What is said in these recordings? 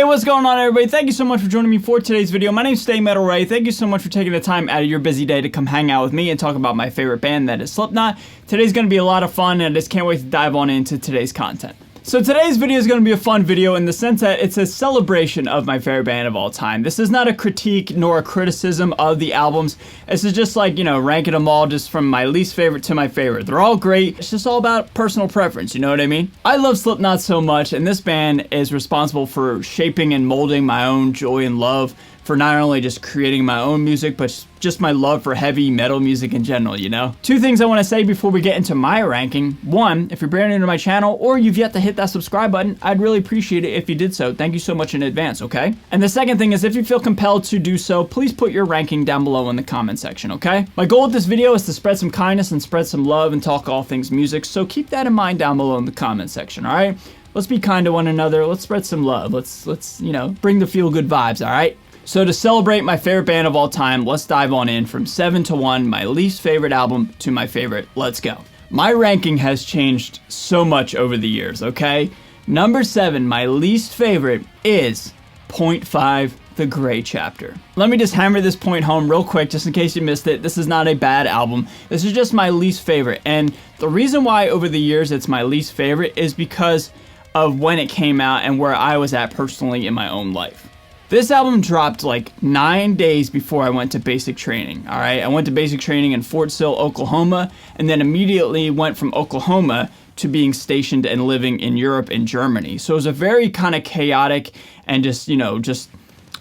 Hey, what's going on, everybody? Thank you so much for joining me for today's video. My name's Stay Metal Ray. Thank you so much for taking the time out of your busy day to come hang out with me and talk about my favorite band, that is Slipknot. Today's going to be a lot of fun, and I just can't wait to dive on into today's content. So today's video is going to be a fun video in the sense that it's a celebration of my favorite band of all time. This is not a critique nor a criticism of the albums. This is just like, ranking them all just from my least favorite to my favorite. They're all great. It's just all about personal preference, you know what I mean? I love Slipknot so much, and this band is responsible for shaping and molding my own joy and love for not only just creating my own music, but just my love for heavy metal music in general, Two things I want to say before we get into my ranking. One, if you're brand new to my channel or you've yet to hit that subscribe button, I'd really appreciate it if you did so. Thank you so much in advance, okay? And the second thing is, if you feel compelled to do so, please put your ranking down below in the comment section, okay? My goal with this video is to spread some kindness and spread some love and talk all things music, so keep that in mind down below in the comment section, alright? Let's be kind to one another, let's spread some love, let's bring the feel-good vibes, alright? So to celebrate my favorite band of all time, let's dive on in from 7 to 1, my least favorite album to my favorite. Let's go. My ranking has changed so much over the years, okay? Number 7, my least favorite is 0.5, The Gray Chapter. Let me just hammer this point home real quick just in case you missed it. This is not a bad album. This is just my least favorite. And the reason why over the years it's my least favorite is because of when it came out and where I was at personally in my own life. This album dropped like 9 days before I went to basic training, alright? I went to basic training in Fort Sill, Oklahoma, and then immediately went from Oklahoma to being stationed and living in Europe and Germany. So it was a very kind of chaotic and just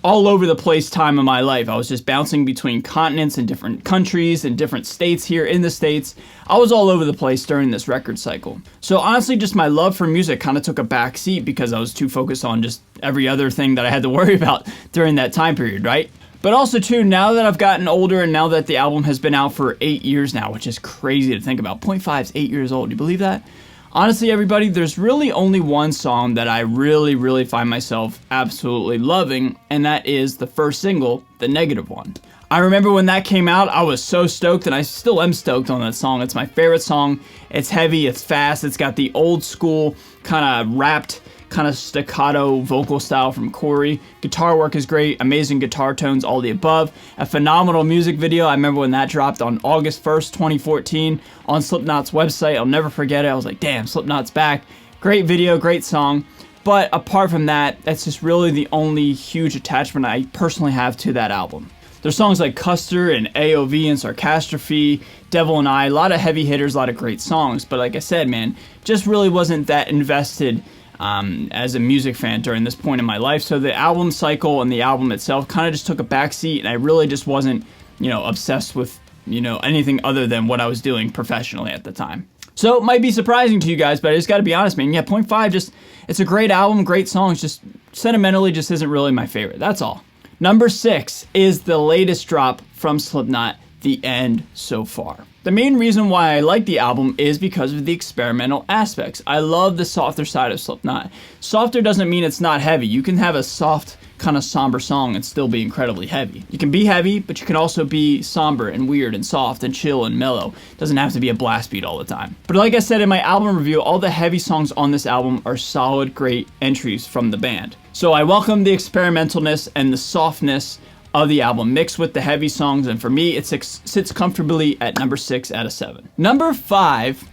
all over the place time of my life. I was just bouncing between continents and different countries and different states here in the States. I was all over the place during this record cycle. So honestly, just my love for music kind of took a back seat because I was too focused on just every other thing that I had to worry about during that time period, right? But also too, now that I've gotten older and now that the album has been out for 8 years now, which is crazy to think about. 0.5 is 8 years old. Do you believe that? Honestly, everybody, there's really only one song that I really find myself absolutely loving, and that is the first single, The Negative One. I remember when that came out, I was so stoked, and I still am stoked on that song. It's my favorite song. It's heavy, it's fast, it's got the old school kind of rapped, kind of staccato vocal style from Corey. Guitar work is great, amazing guitar tones, all the above. A phenomenal music video. I remember when that dropped on August 1st, 2014 on Slipknot's website. I'll never forget it. I was like, damn, Slipknot's back. Great video, great song. But apart from that, that's just really the only huge attachment I personally have to that album. There's songs like Custer and AOV and Sarcastrophe, Devil and I, a lot of heavy hitters, a lot of great songs. But like I said, man, just really wasn't that invested as a music fan during this point in my life. So the album cycle and the album itself kind of just took a backseat, and I really just wasn't, obsessed with, anything other than what I was doing professionally at the time. So it might be surprising to you guys, but I just gotta be honest, man. Yeah, 0.5, it's a great album, great songs, just sentimentally just isn't really my favorite. That's all. Number 6 is the latest drop from Slipknot, The End So Far. The main reason why I like the album is because of the experimental aspects. I love the softer side of Slipknot. Softer doesn't mean it's not heavy. You can have a soft, kind of somber song and still be incredibly heavy. You can be heavy, but you can also be somber and weird and soft and chill and mellow. It doesn't have to be a blast beat all the time. But like I said in my album review, all the heavy songs on this album are solid, great entries from the band. So I welcome the experimentalness and the softness of the album mixed with the heavy songs, and for me it sits comfortably at number 6 out of 7. Number 5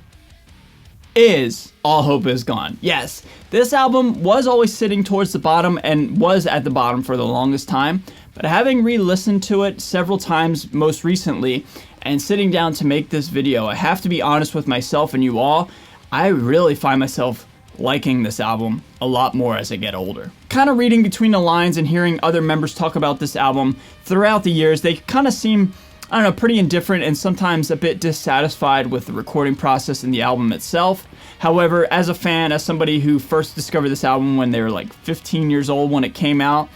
is All Hope Is Gone. Yes, this album was always sitting towards the bottom and was at the bottom for the longest time, but having re-listened to it several times most recently and sitting down to make this video, I have to be honest with myself and you all, I really find myself liking this album a lot more as I get older. Kind of reading between the lines and hearing other members talk about this album throughout the years, they kind of seem, I don't know, pretty indifferent and sometimes a bit dissatisfied with the recording process and the album itself. However, as a fan, as somebody who first discovered this album when they were like 15 years old when it came out,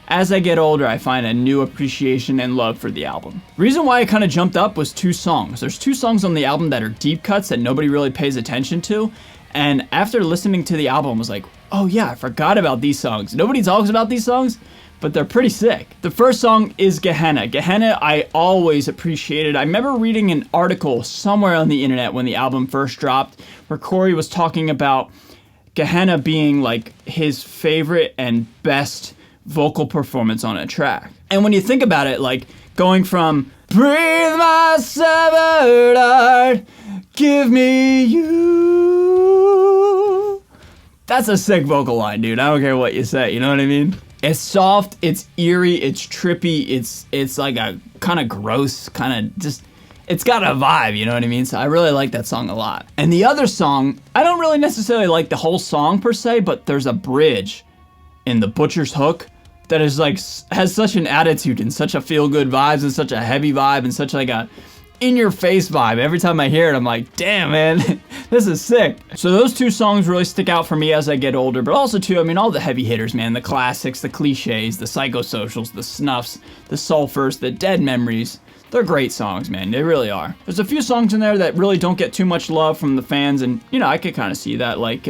as I get older, I find a new appreciation and love for the album. Reason why I kind of jumped up was 2 songs. There's 2 songs on the album that are deep cuts that nobody really pays attention to. And after listening to the album, I was like, oh yeah, I forgot about these songs. Nobody talks about these songs, but they're pretty sick. The first song is Gehenna. Gehenna I always appreciated. I remember reading an article somewhere on the internet when the album first dropped where Corey was talking about Gehenna being like his favorite and best vocal performance on a track. And when you think about it, like going from breathe my severed heart, give me you. That's a sick vocal line, dude. I don't care what you say, you know what I mean? It's soft, it's eerie, it's trippy, it's like a kind of gross, kind of just, it's got a vibe, you know what I mean? So I really like that song a lot. And the other song, I don't really necessarily like the whole song per se, but there's a bridge in the Butcher's Hook that is like, has such an attitude and such a feel-good vibes and such a heavy vibe and such like a in-your-face vibe. Every time I hear it, I'm like, damn, man, this is sick. So those two songs really stick out for me as I get older, but also too, I mean, all the heavy hitters, man, the classics, the cliches, the psychosocials, the snuffs, the sulfurs, the dead memories. They're great songs, man. They really are. There's a few songs in there that really don't get too much love from the fans, and, you know, I could kind of see that, like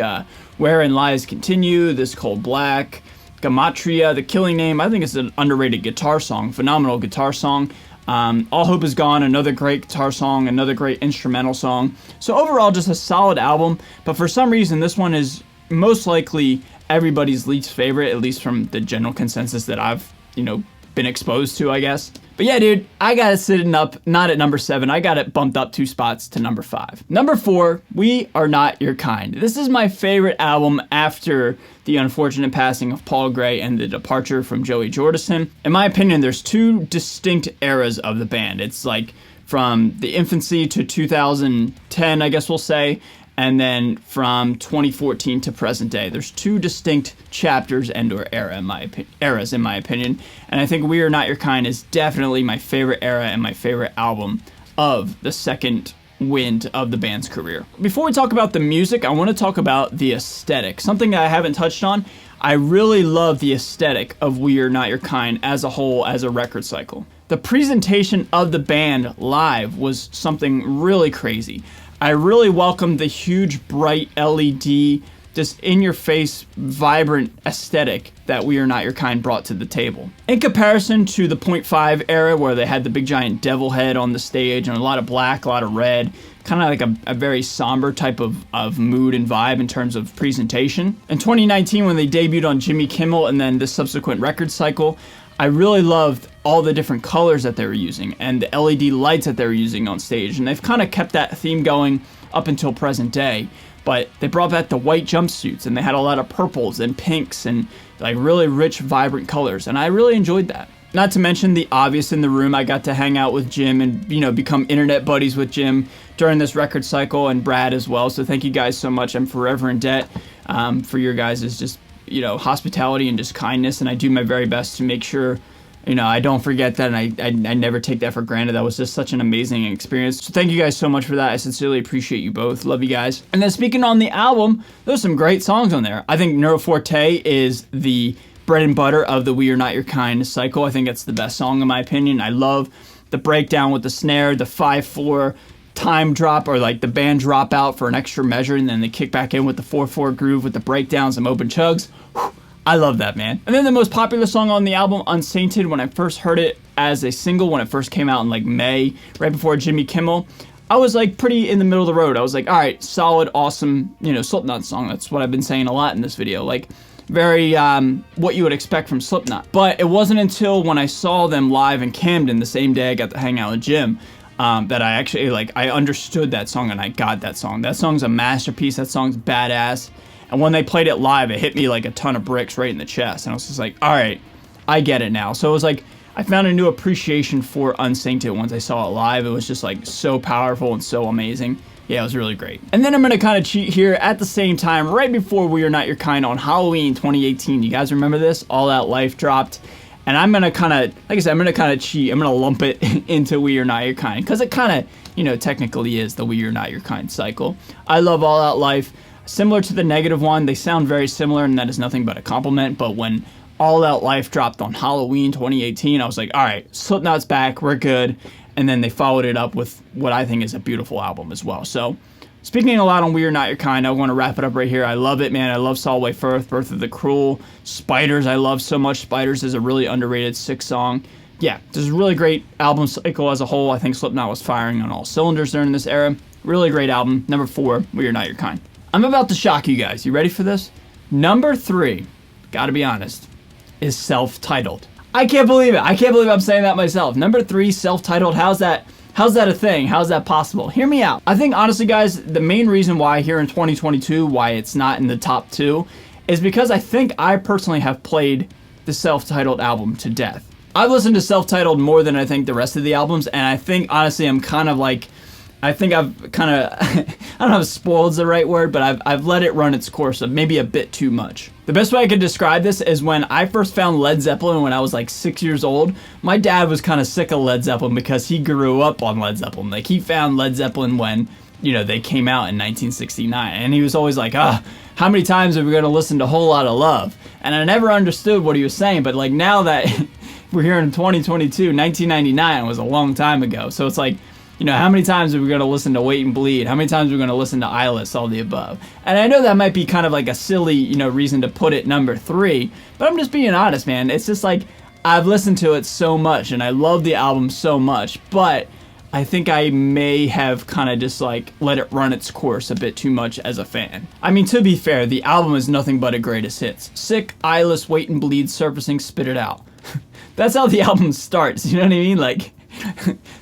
Wherein Lies Continue, This Cold Black, Gematria, The Killing Name. I think it's an underrated guitar song, phenomenal guitar song. All Hope Is Gone, another great guitar song, another great instrumental song. So overall, just a solid album, but for some reason, this one is most likely everybody's least favorite, at least from the general consensus that I've, you know, been exposed to, I guess. But yeah, dude, I got it sitting up, not at number 7. I got it bumped up 2 spots to number 5. Number 4, We Are Not Your Kind. This is my favorite album after the unfortunate passing of Paul Gray and the departure from Joey Jordison. In my opinion, there's 2 distinct eras of the band. It's like from the infancy to 2010, I guess we'll say, and then from 2014 to present day. There's 2 distinct chapters and/or eras, in my opinion. And I think We Are Not Your Kind is definitely my favorite era and my favorite album of the second wind of the band's career. Before we talk about the music, I want to talk about the aesthetic. Something that I haven't touched on. I really love the aesthetic of We Are Not Your Kind as a whole, as a record cycle. The presentation of the band live was something really crazy. I really welcomed the huge, bright LED, just in-your-face, vibrant aesthetic that We Are Not Your Kind brought to the table. In comparison to the .5 era, where they had the big giant devil head on the stage and a lot of black, a lot of red, kind of like a very somber type of mood and vibe in terms of presentation. In 2019, when they debuted on Jimmy Kimmel and then the subsequent record cycle, I really loved all the different colors that they were using and the LED lights that they were using on stage. And they've kind of kept that theme going up until present day. But they brought back the white jumpsuits and they had a lot of purples and pinks and like really rich, vibrant colors. And I really enjoyed that. Not to mention the obvious in the room. I got to hang out with Jim and, you know, become internet buddies with Jim during this record cycle, and Brad as well. So thank you guys so much. I'm forever in debt for your guys' just, you know, hospitality and just kindness, and I do my very best to make sure, you know, I don't forget that, and I never take that for granted. That was just such an amazing experience. So thank you guys so much for that. I sincerely appreciate you both. Love you guys. And then speaking on the album, there's some great songs on there. I think Neuroforte is the bread and butter of the We Are Not Your Kind cycle. I think it's the best song in my opinion. I love the breakdown with the snare, the 5/4 time drop, or like the band drop out for an extra measure and then they kick back in with the 4/4 groove with the breakdowns and open chugs. Whew, I love that, man. And then the most popular song on the album, Unsainted, when I first heard it as a single, when it first came out in like May, right before Jimmy Kimmel, I was like pretty in the middle of the road. I was like, all right, solid, awesome, you know, Slipknot song. That's what I've been saying a lot in this video. Like, very what you would expect from Slipknot. But it wasn't until when I saw them live in Camden the same day I got to hang out with Jim that I actually, like, I understood that song and I got that song. That song's a masterpiece. That song's badass. And when they played it live, it hit me like a ton of bricks right in the chest. And I was just like, all right, I get it now. So it was like, I found a new appreciation for Unsainted once I saw it live. It was just like so powerful and so amazing. Yeah, it was really great. And then I'm going to kind of cheat here at the same time, right before We Are Not Your Kind on Halloween 2018. You guys remember this? All Out Life dropped. And I'm going to kind of, like I said, I'm going to kind of cheat. I'm going to lump it into We Are Not Your Kind, because it kind of, you know, technically is the We Are Not Your Kind cycle. I love All Out Life. Similar to the negative one, they sound very similar, and that is nothing but a compliment. But when All Out Life dropped on Halloween 2018, I was like, all right, Slipknot's back, we're good. And then they followed it up with what I think is a beautiful album as well. So, speaking a lot on We Are Not Your Kind, I want to wrap it up right here. I love it, man. I love Solway Firth, Birth of the Cruel, Spiders, I love so much. Spiders is a really underrated 6 song. Yeah, this is a really great album cycle as a whole. I think Slipknot was firing on all cylinders during this era. Really great album. Number 4, We Are Not Your Kind. I'm about to shock you guys. You ready for this? Number 3, gotta be honest, is Self-Titled. I can't believe it. I can't believe I'm saying that myself. Number 3, Self-Titled. How's that a thing? How's that possible? Hear me out. I think, honestly, guys, the main reason why here in 2022, why it's not in the top 2, is because I think I personally have played the Self-Titled album to death. I've listened to Self-Titled more than I think the rest of the albums, and I think, honestly, I'm kind of like, I think I've kind of, I don't know if spoiled's the right word, but I've let it run its course of maybe a bit too much. The best way I could describe this is when I first found Led Zeppelin when I was like 6 years old. My dad was kind of sick of Led Zeppelin because he grew up on Led Zeppelin. Like, he found Led Zeppelin when, you know, they came out in 1969, and he was always like, how many times are we going to listen to Whole Lotta Love? And I never understood what he was saying, but like now that we're here in 2022, 1999 was a long time ago. So it's like, you know, how many times are we going to listen to Wait and Bleed? How many times are we going to listen to Eyeless, all the above? And I know that might be kind of like a silly, you know, reason to put it number 3, but I'm just being honest, man. It's just like, I've listened to it so much, and I love the album so much, but I think I may have kind of just like let it run its course a bit too much as a fan. I mean, to be fair, the album is nothing but a greatest hits. Sick, Eyeless, Wait and Bleed, Surfacing, Spit It Out. That's how the album starts, you know what I mean? Like,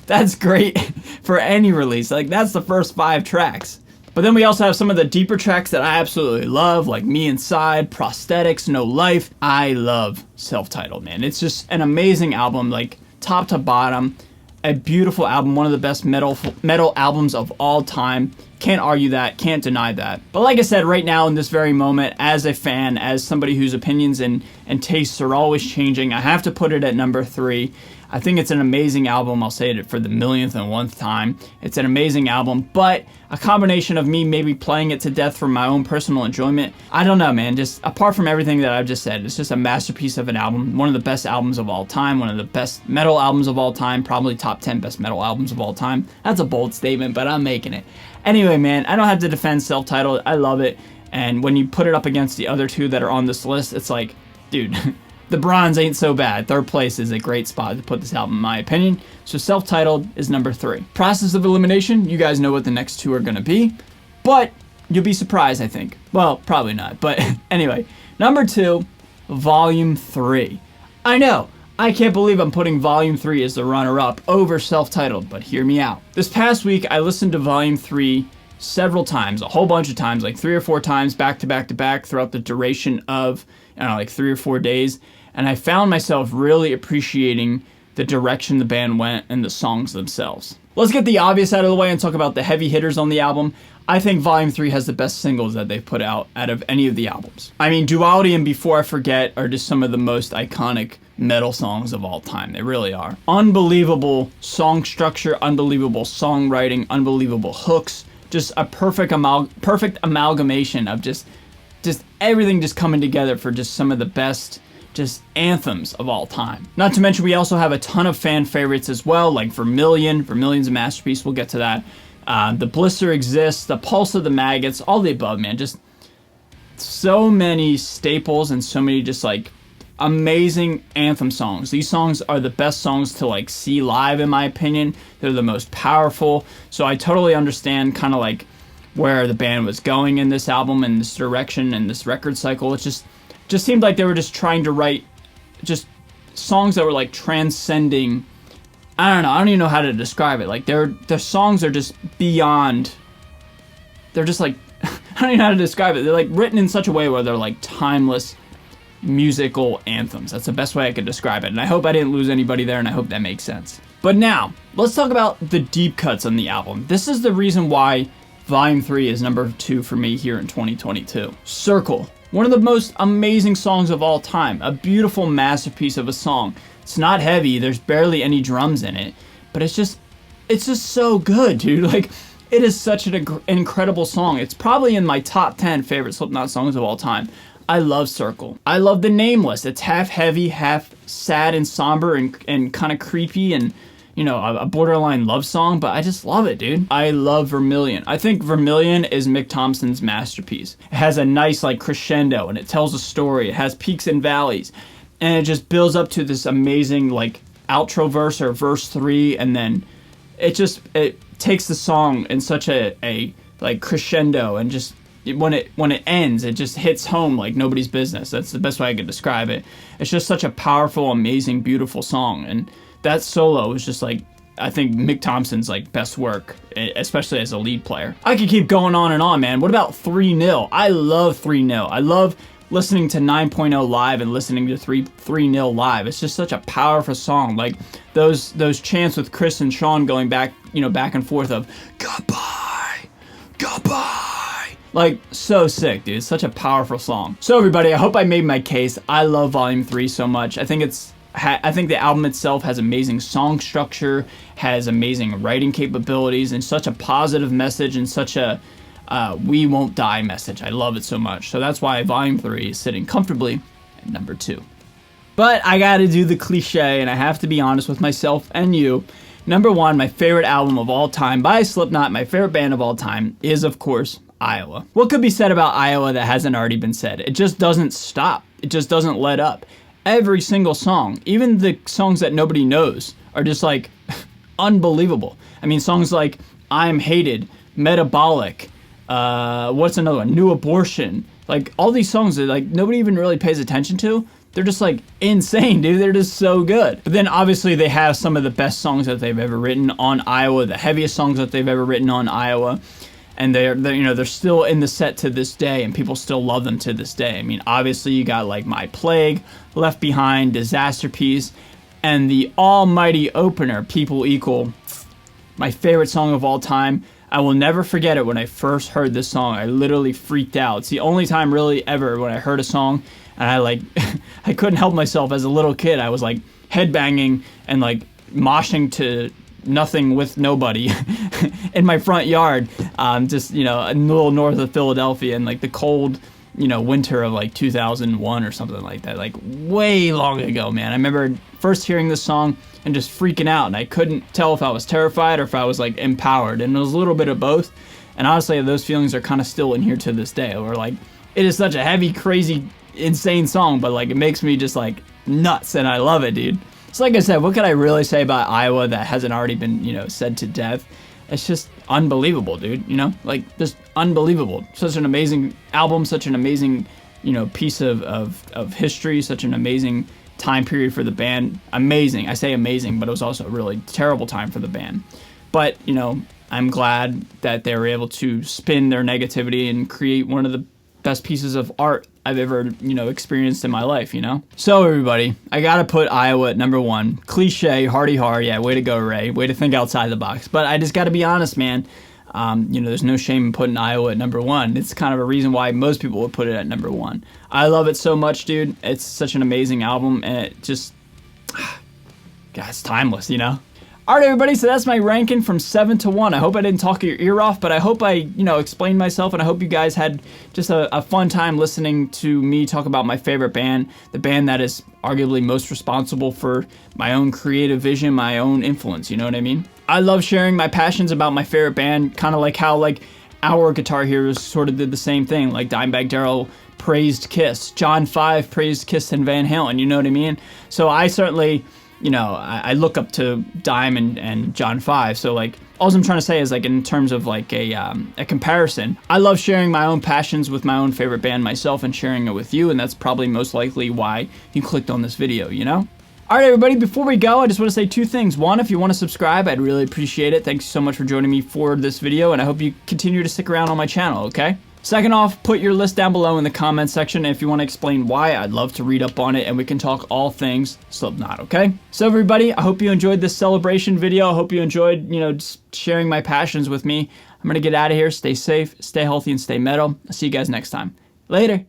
that's great for any release. Like, that's the first 5 tracks. But then we also have some of the deeper tracks that I absolutely love, like Me Inside, Prosthetics, No Life. I love Self-Titled, man. It's just an amazing album, like top to bottom. A beautiful album, one of the best metal albums of all time. Can't argue that, can't deny that. But like I said, right now in this very moment, as a fan, as somebody whose opinions and tastes are always changing, I have to put it at number 3. I think it's an amazing album. I'll say it for the millionth and 1th time. It's an amazing album, but a combination of me maybe playing it to death for my own personal enjoyment. I don't know, man. Just apart from everything that I've just said, it's just a masterpiece of an album. One of the best albums of all time. One of the best metal albums of all time. Probably top 10 best metal albums of all time. That's a bold statement, but I'm making it. Anyway, man, I don't have to defend Self-Titled. I love it. And when you put it up against the other 2 that are on this list, it's like, dude, the bronze ain't so bad. 3rd place is a great spot to put this album, in my opinion. So Self-Titled is number 3. Process of elimination, you guys know what the next 2 are going to be. But you'll be surprised, I think. Well, probably not. But anyway, number 2, Volume 3. I know, I can't believe I'm putting Volume 3 as the runner-up over Self-Titled, but hear me out. This past week, I listened to Volume 3 several times, a whole bunch of times, like 3 or 4 times, back to back to back, throughout the duration of, I don't know, like 3 or 4 days. And I found myself really appreciating the direction the band went and the songs themselves. Let's get the obvious out of the way and talk about the heavy hitters on the album. I think Volume 3 has the best singles that they've put out of any of the albums. I mean, Duality and Before I Forget are just some of the most iconic metal songs of all time. They really are. Unbelievable song structure, unbelievable songwriting, unbelievable hooks. Just a perfect amalgamation of just everything just coming together for just some of the best just anthems of all time. Not to mention, we also have a ton of fan favorites as well, like Vermilion. Vermilion's a masterpiece. We'll get to that. The Blister Exists, The Pulse of the Maggots, all the above, man. Just so many staples and so many just like amazing anthem songs. These songs are the best songs to like see live, in my opinion. They're the most powerful. So I totally understand kind of like where the band was going in this album and this direction and this record cycle. It's just seemed like they were just trying to write just songs that were like transcending. I don't know. I don't even know how to describe it. Like their songs are just beyond. They're just like, I don't even know how to describe it. They're like written in such a way where they're like timeless musical anthems. That's the best way I could describe it. And I hope I didn't lose anybody there, and I hope that makes sense. But now, let's talk about the deep cuts on the album. This is the reason why Volume 3 is number 2 for me here in 2022. Circle. One of the most amazing songs of all time. A beautiful masterpiece of a song. It's not heavy. There's barely any drums in it. But it's just so good, dude. Like, it is such an incredible song. It's probably in my top 10 favorite Slipknot songs of all time. I love Circle. I love The Nameless. It's half heavy, half sad and somber and kind of creepy and, you know, a borderline love song, but I just love it, dude. I love Vermilion. I think Vermilion is Mick Thompson's masterpiece. It has a nice, like, crescendo, and it tells a story. It has peaks and valleys, and it just builds up to this amazing, like, outro verse or verse 3, and then it takes the song in such a like, crescendo and just when it ends, it just hits home like nobody's business. That's the best way I could describe it. It's just such a powerful, amazing, beautiful song, and that solo is just like, I think Mick Thompson's like best work, especially as a lead player. I could keep going on and on, man. What about 3-0? I love 3-0. I love listening to 9.0 live and listening to 3-0 live. It's just such a powerful song. Like those chants with Chris and Sean going back, back and forth of goodbye, goodbye. Like, so sick, dude. It's such a powerful song. So everybody, I hope I made my case. I love Volume 3 so much. I think the album itself has amazing song structure, has amazing writing capabilities, and such a positive message, and such a we won't die message. I love it so much. So that's why Volume 3 is sitting comfortably at number 2. But I gotta do the cliche, and I have to be honest with myself and you. Number 1, my favorite album of all time by Slipknot, my favorite band of all time, is of course Iowa. What could be said about Iowa that hasn't already been said? It just doesn't stop. It just doesn't let up. Every single song, even the songs that nobody knows, are just like unbelievable. I mean, songs like I'm Hated, Metabolic, what's another one? New Abortion. Like all these songs that like nobody even really pays attention to. They're just like insane, dude. They're just so good. But then obviously they have some of the best songs that they've ever written on Iowa, the heaviest songs that they've ever written on Iowa. And they're still in the set to this day, and people still love them to this day. I mean, obviously you got like My Plague, Left Behind, Disaster Piece, and the almighty opener, People Equal, my favorite song of all time. I will never forget it. When I first heard this song, I literally freaked out. It's the only time really ever when I heard a song and I like I couldn't help myself. As a little kid, I was like headbanging and like moshing to Nothing with Nobody in my front yard, just a little north of Philadelphia, in like the cold winter of like 2001 or something like that, like way long ago, man. I remember first hearing this song and just freaking out, and I couldn't tell if I was terrified or if I was like empowered, and it was a little bit of both. And honestly, those feelings are kind of still in here to this day, where like it is such a heavy, crazy, insane song, but like it makes me just like nuts, and I love it, dude. So like I said, what could I really say about Iowa that hasn't already been, said to death? It's just unbelievable, dude, like just unbelievable. Such an amazing album, such an amazing, piece of history, such an amazing time period for the band. Amazing. I say amazing, but it was also a really terrible time for the band. But, I'm glad that they were able to spin their negativity and create one of the best pieces of art I've ever, experienced in my life, So everybody, I gotta put Iowa at number 1. Cliche, hardy hard, yeah, way to go, Ray. Way to think outside the box. But I just gotta be honest, man. There's no shame in putting Iowa at number 1. It's kind of a reason why most people would put it at number 1. I love it so much, dude. It's such an amazing album, and it just, God, it's timeless, All right, everybody, so that's my ranking from 7 to 1. I hope I didn't talk your ear off, but I hope I, explained myself, and I hope you guys had just a fun time listening to me talk about my favorite band, the band that is arguably most responsible for my own creative vision, my own influence, you know what I mean? I love sharing my passions about my favorite band, kind of like how, like, our Guitar Heroes sort of did the same thing. Like, Dimebag Darrell praised Kiss, John 5 praised Kiss and Van Halen, you know what I mean? So I certainly... I look up to Dime and John 5, so like all I'm trying to say is like in terms of like a comparison, I love sharing my own passions with my own favorite band myself and sharing it with you, and that's probably most likely why you clicked on this video, Alright everybody, before we go, I just want to say 2 things. 1, if you want to subscribe, I'd really appreciate it. Thanks so much for joining me for this video, and I hope you continue to stick around on my channel, okay? Second off, put your list down below in the comments section, and if you want to explain why, I'd love to read up on it, and we can talk all things Slipknot, okay? So everybody, I hope you enjoyed this celebration video. I hope you enjoyed, just sharing my passions with me. I'm going to get out of here. Stay safe, stay healthy, and stay metal. I'll see you guys next time. Later.